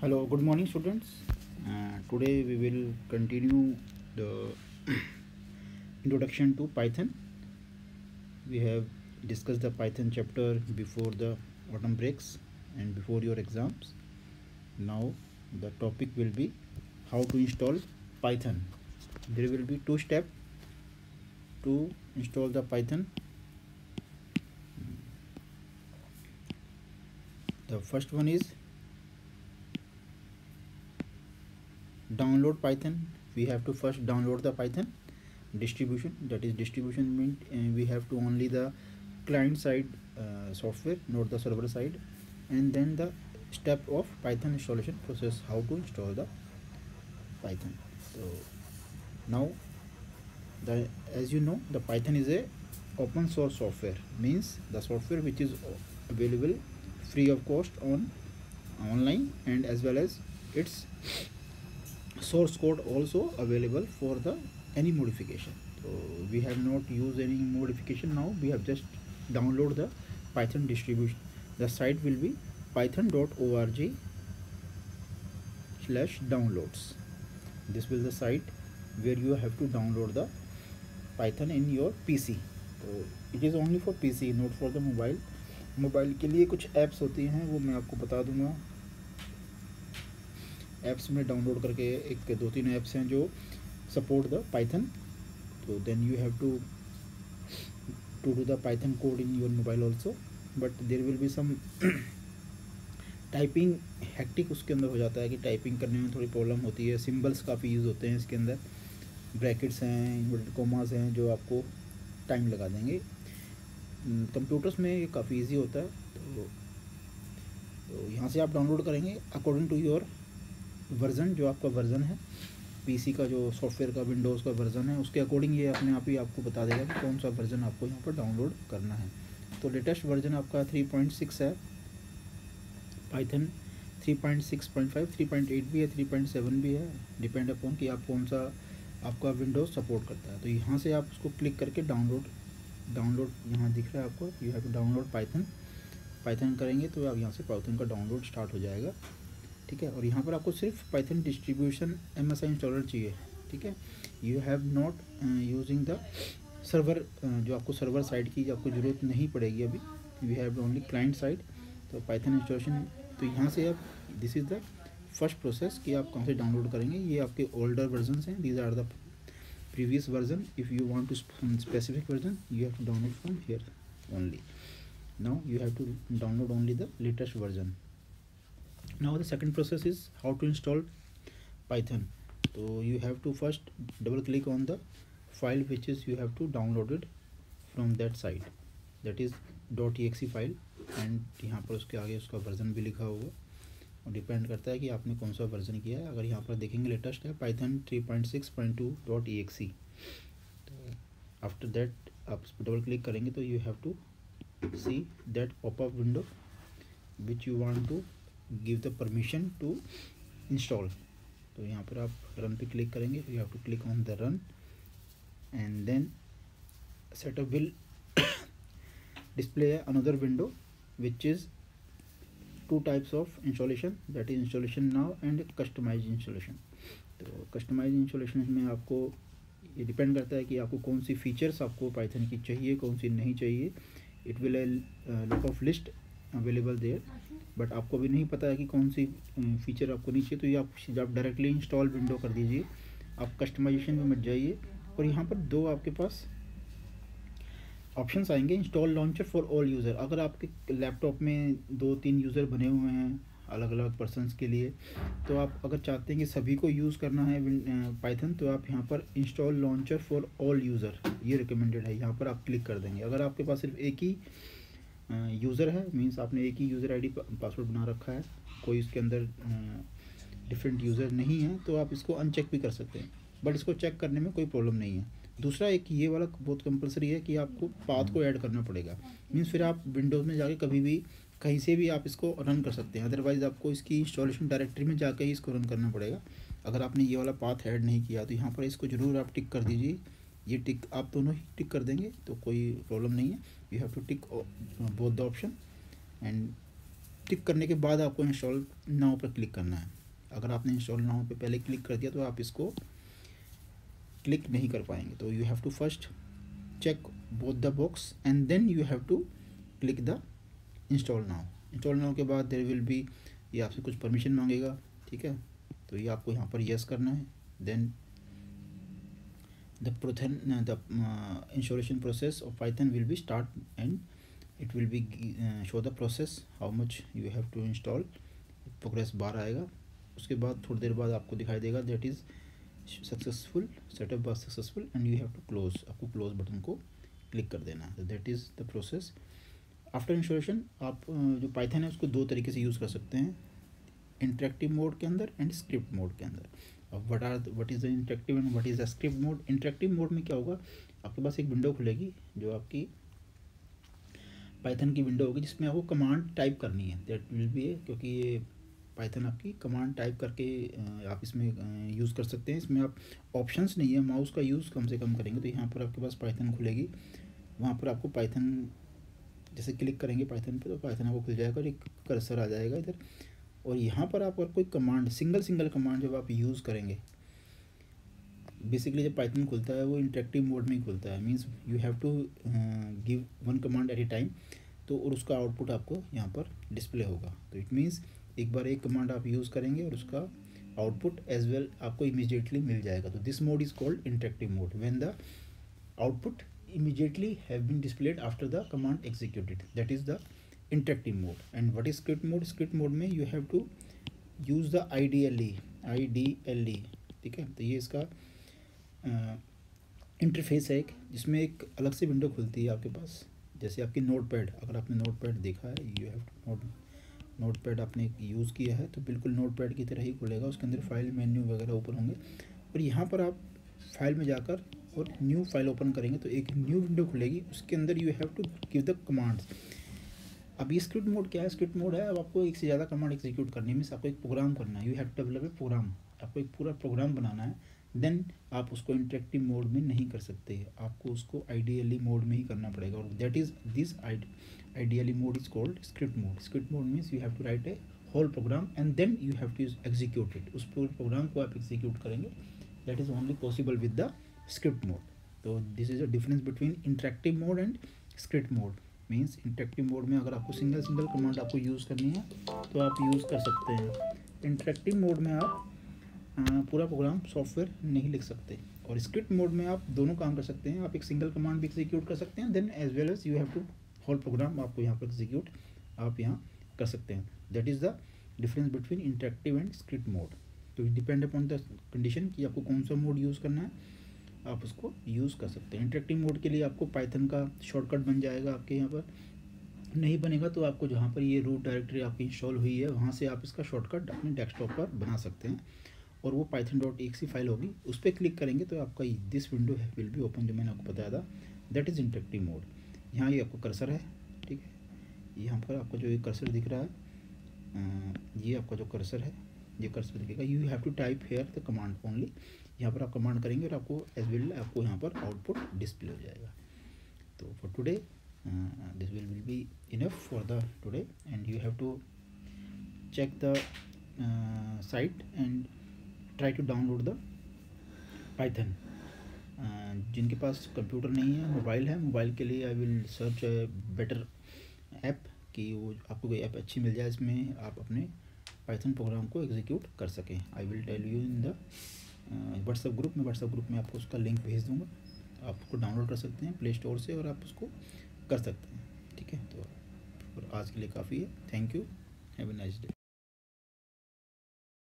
Hello, good morning, students. Today we will continue the introduction to Python. We have discussed the Python chapter before the autumn breaks and before your exams. Now the topic will be how to install Python. There will be two steps to install the Python. The first one is download Python. We have to first download the Python distribution. That is distribution means we have to only the client side software, not the server side. And then the step of Python installation process, how to install the Python. So now as you know, the Python is a open source software, means the software which is available free of cost on online, and as well as its source code also available for the any modification. So we have not used any modification. Now we have just download the Python distribution. The site will be python.org/downloads. This will the site where you have to download the Python in your PC. तो it is only for PC, not for the mobile. Mobile के लिए कुछ apps होती हैं, वो मैं आपको बता दूंगा. ऐप्स में डाउनलोड करके एक दो तीन ऐप्स हैं जो सपोर्ट द पाइथन. तो then you have to do the Python code in your mobile also, but there will be some typing hectic उसके अंदर हो जाता है कि टाइपिंग करने में थोड़ी प्रॉब्लम होती है. सिम्बल्स काफ़ी यूज़ होते हैं इसके अंदर, ब्रैकेट्स हैं, इन्वर्टेड कॉमास हैं जो आपको टाइम लगा देंगे. कंप्यूटर्स में ये काफ़ी इजी होता है. तो यहाँ से आप डाउनलोड करेंगे अकॉर्डिंग टू योर वर्ज़न, जो आपका वर्ज़न है पीसी का, जो सॉफ्टवेयर का विंडोज़ का वर्ज़न है, उसके अकॉर्डिंग ये अपने आप ही आपको बता देगा कि कौन सा वर्ज़न आपको यहाँ पर डाउनलोड करना है. तो लेटेस्ट वर्ज़न आपका 3.6 है, पाइथन 3.6.5, 3.8 भी है, 3.7 भी है, डिपेंड अपॉन कि आप कौन सा आपका विंडोज़ सपोर्ट करता है. तो यहाँ से आप उसको क्लिक करके डाउनलोड यहाँ दिख रहा है आपको, you have to download Python करेंगे तो आप यहाँ से पाइथन का डाउनलोड स्टार्ट हो जाएगा. ठीक है. और यहाँ पर आपको सिर्फ पाइथन डिस्ट्रीब्यूशन MSI इंस्टॉलर चाहिए. ठीक है. You have not using the server, जो आपको सर्वर साइड की आपको ज़रूरत नहीं पड़ेगी अभी. We have only client side. तो पाइथन इंस्टॉलेशन, तो यहाँ से आप, this is the first process कि आप कहाँ से डाउनलोड करेंगे. ये आपके ओल्डर वर्जन हैं, these are the previous version. If you want to specific version, you have to download from here only. Now you have to download only the latest version. Now the second process is how to install Python. So you have to first double click on the file which is you have to download it from that site, that is .exe file. and यहाँ पर उसके आगे उसका version भी लिखा होगा और depend करता है कि आपने कौन सा वर्जन किया है. अगर यहाँ पर देखेंगे लेटेस्ट है पाइथन 3.6.2.exe. तो आफ्टर दैट आप उस पर डबल क्लिक करेंगे तो you have to see that popup window which you want to give the permission to install. तो यहाँ पर आप रन पे क्लिक करेंगे, you have to click on the run and then setup will display another window which is two types of installation, that is installation now and customized installation. तो customized installation में आपको ये depend करता है कि आपको कौन सी फीचर्स आपको पाइथन की चाहिए, कौन सी नहीं चाहिए. It will lot of list available there, but आपको भी नहीं पता है कि कौन सी फीचर आपको नहीं चाहिए. तो ये आप डायरेक्टली इंस्टॉल विंडो कर दीजिए, आप कस्टमाइजेशन में मत जाइए. और यहाँ पर दो आपके पास ऑप्शंस आएंगे. Install launcher for all user. अगर आपके लैपटॉप में 2-3 यूज़र बने हुए हैं अलग अलग पर्सनस के लिए, तो आप अगर चाहते हैं कि सभी को यूज़ करना है पाइथन, तो आप यहाँ पर install launcher for all user, ये रिकमेंडेड है. यहाँ पर आप क्लिक कर देंगे. अगर आपके पास सिर्फ एक ही यूज़र है, मीन्स आपने एक ही यूज़र ID पासवर्ड बना रखा है, कोई इसके अंदर डिफरेंट यूज़र नहीं है, तो आप इसको अनचेक भी कर सकते हैं. बट इसको चेक करने में कोई प्रॉब्लम नहीं है. दूसरा एक ये वाला बहुत कंपलसरी है कि आपको पाथ को ऐड करना पड़ेगा. मीन्स फिर आप विंडोज़ में जाके कभी भी कहीं से भी आप इसको रन कर सकते हैं. अदरवाइज़ आपको इसकी इंस्टॉलेशन डायरेक्टरी में जाके ही इसको रन करना पड़ेगा. अगर आपने ये वाला पाथ ऐड नहीं किया तो यहाँ पर इसको ज़रूर आप टिक कर दीजिए. ये टिक आप दोनों ही टिक कर देंगे तो कोई प्रॉब्लम नहीं है. You have to tick both the option and tick करने के बाद आपको इंस्टॉल नाउ पर क्लिक करना है। अगर आपने इंस्टॉल नाउ पे पहले क्लिक कर दिया तो आप इसको क्लिक नहीं कर पाएंगे। तो you have to first check both the box and then you have to click the install now. Install now के बाद देयर विल बी, ये आपसे कुछ परमिशन मांगेगा, ठीक है। तो ये आपको यहाँ पर यस करना है। Then the installation process of Python will be start and it will be show the process how much you have to install, progress bar आएगा। उसके बाद थोड़ी देर बाद आपको दिखाई देगा that is successful, setup was successful and you have to close. आपको क्लोज बटन को क्लिक कर देना है। That is the process after installation. आप जो पाइथन है उसको दो तरीके से यूज़ कर सकते हैं, इंटरेक्टिव मोड के अंदर एंड स्क्रिप्ट मोड के अंदर। अब what is the interactive and what is the script mode. Interactive mode में क्या होगा, आपके पास एक विंडो खुलेगी जो आपकी पाइथन की विंडो होगी जिसमें आपको कमांड टाइप करनी है। दैट विल बी, क्योंकि ये पाइथन आपकी कमांड टाइप करके आप इसमें यूज़ कर सकते हैं। इसमें आप ऑप्शंस नहीं है, माउस का यूज़ कम से कम करेंगे। तो यहाँ पर आपके पास पाइथन खुलेगी, वहाँ पर आपको पाइथन जैसे क्लिक करेंगे पाइथन पे तो पाइथन आपको खुल जाएगा और एक कर्सर आ जाएगा इधर। और यहाँ पर आप कोई कमांड सिंगल कमांड जब आप यूज़ करेंगे, बेसिकली जब पाइथन खुलता है वो इंटरेक्टिव मोड में ही खुलता है। Means you have to give one command at a time. तो और उसका आउटपुट आपको यहाँ पर डिस्प्ले होगा। तो इट मीन्स एक बार एक कमांड आप यूज़ करेंगे और उसका आउटपुट एज वेल आपको इमीडिएटली मिल जाएगा। तो this mode is called interactive mode when the output immediately have been displayed after the command executed, that is the interactive mode. And what is script mode? Script mode में you have to use the IDLE, ठीक है। तो ये इसका interface है एक, जिसमें एक अलग से विंडो खुलती है आपके पास। जैसे आपकी नोटपैड, अगर आपने नोटपैड देखा है, यू हैव टू नोटपैड आपने यूज़ किया है तो बिल्कुल नोटपैड की तरह ही खुलेगा। उसके अंदर फाइल मेन्यू वगैरह ओपन होंगे और यहाँ पर आप फाइल में जाकर और न्यू फाइल ओपन करेंगे तो एक न्यू विंडो खुलेगी। उसके अंदर you have to give the commands. अब ये स्क्रिप्ट मोड क्या है? स्क्रिप्ट मोड है अब आपको एक से ज़्यादा कमांड एग्जीक्यूट करनी है। मीन्स आपको एक प्रोग्राम करना है, you have to develop a program. आपको एक पूरा प्रोग्राम बनाना है, देन आप उसको इंटरेक्टिव मोड में नहीं कर सकते, आपको उसको आइडियली मोड में ही करना पड़ेगा। और that is this ideally mode is called script mode. Script mode means you have to write a whole program and then you have to execute it. उस पूरे प्रोग्राम को आप एग्जीक्यूट करेंगे, that is only possible with the script mode. तो this is a difference between interactive mode and script mode. Means interactive mode में अगर आपको single command आपको यूज़ करनी है तो आप यूज़ कर सकते हैं। इंटरेक्टिव मोड में आप पूरा प्रोग्राम सॉफ्टवेयर नहीं लिख सकते। और स्क्रिप्ट मोड में आप दोनों काम कर सकते हैं, आप एक सिंगल कमांड भी एग्जीक्यूट कर सकते हैं, then as well as you have to whole program आपको यहाँ पर एग्जीक्यूट आप यहाँ कर सकते हैं। That is the difference between interactive and script mode. तो it depend upon the condition कि आपको कौन सा मोड यूज़ करना है, आप उसको यूज़ कर सकते हैं। इंटरेक्टिव मोड के लिए आपको पाइथन का शॉर्टकट बन जाएगा, आपके यहाँ पर नहीं बनेगा तो आपको जहाँ पर ये रूट डायरेक्टरी आपकी इंस्टॉल हुई है वहाँ से आप इसका शॉर्टकट अपने डेस्कटॉप पर बना सकते हैं। और वो python.exe फाइल होगी, उस पर क्लिक करेंगे तो आपका this window will be open, जो मैंने आपको बताया था, दैट इज़ इंटरेक्टिव मोड। यहाँ ये आपको कर्सर है, ठीक है। यहाँ पर आपको जो ये कर्सर दिख रहा है, ये आपका जो कर्सर है, ये कर्सर दिखेगा। You have to type here the command only. यहाँ पर आप कमांड करेंगे और आपको एज वेल आपको यहाँ पर आउटपुट डिस्प्ले हो जाएगा। तो for today this will be enough for the today and you have to check the site and try to download the Python. जिनके पास कंप्यूटर नहीं है, मोबाइल है, मोबाइल के लिए I will search better app कि वो आपको कोई ऐप अच्छी मिल जाए इसमें आप अपने पाइथन प्रोग्राम को एग्जीक्यूट कर सकें। I will tell you in the WhatsApp group में। व्हाट्सएप ग्रुप में आपको उसका लिंक भेज दूँगा, आप उसको डाउनलोड कर सकते हैं प्ले स्टोर से और आप उसको कर सकते हैं, ठीक है। तो आज के लिए काफ़ी है। Thank you, have a nice day.